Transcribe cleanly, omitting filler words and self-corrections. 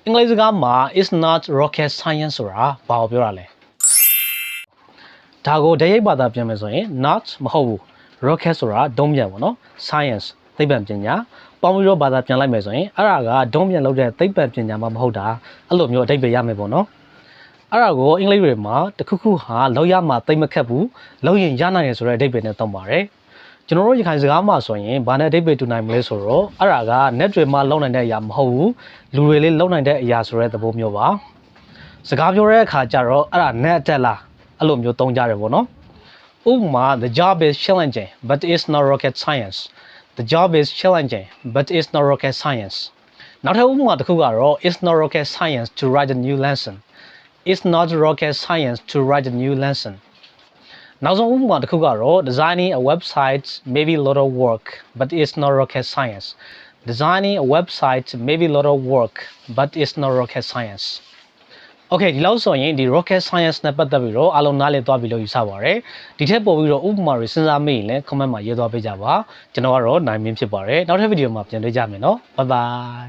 င်္ဂလိပ်စကားမှာ is not rocket science ဆိုတာဘာကိုပြောတာလဲဒါကိုဓာတ်ရိုက်ဘာသာပြန်မယ်ဆိုရင် not မဟုတ်ဘူး rocket ဆိုတာဒုံးပျံပေါ့နော် science သိပ္ပံပညာပေါင်းပြီးတော့ဘာသာပြန်လိုက်မယ်ဆိုရင်အဲ့ဒါကဒုံးပျံလောက်တဲ့သိပ္ပံပညာမှမဟုတ်တာအဲ့လိုမျိုးအဓိပ္ပာယ်ရမယ်ပေါ့နော်အဲ့ဒါကိုအင်္ဂလိပ်တွေမှာတခုခုဟာလောက်ရမှာသိမခက်ဘူးလောက်ရင်ရနိုင်ရဆိုတဲ့အဓိပ္ပာယ်နဲ့သုံးပါတယ်ကျွန်တော်တို့ရခိုင်စကားမှာဆိုရင်ဘာနဲ့အဓိပ္ပာယ်တူနိုင်မလဲဆိုတော့အဲ့ဒါက net တွေမှာလောက်နိုင်တဲ့အရာမဟုတ်ဘူးလူတွေလေးလောက်နိုင်တဲ့အရာဆိုတဲ့သဘောမျိုးပါစကားပြောတဲ့အခါကျတော့အဲ့ဒါ net တက်လားအဲ့လိုမျိုးသုံးကြတယ်ပေါ့နော်ဥပမာ the job is challenging but it's not rocket science the job is challenging but it's not rocket science နောက်ထပ်ဥပမာတစ်ခုကတော့ it's not rocket science to write a new lesson it's not rocket science to write a new lesson နောက်ဆုံးဥပမာတစ်ခုကတော့ designing a website may be a lot of work but it's not rocket science designing a website may be a lot of work but it's not rocket science Okay ဒီလောက်ဆိုရင်ဒီ rocket science နဲ့ပတ်သက်ပြီးတော့အားလုံးနားလည်သွားပြီလို့ယူဆပါတယ်ဒီထက်ပိုပြီးတော့ဥပမာတွေစဉ်းစားမိရင်လည်း comment မှာရေးသွားပေးကြပါကျွန်တော်ကတော့နိုင်မင်းဖြစ်ပါတယ်နောက်ထပ်ဗီဒီယိုမှာပြန်တွေ့ကြမယ်နော် bye bye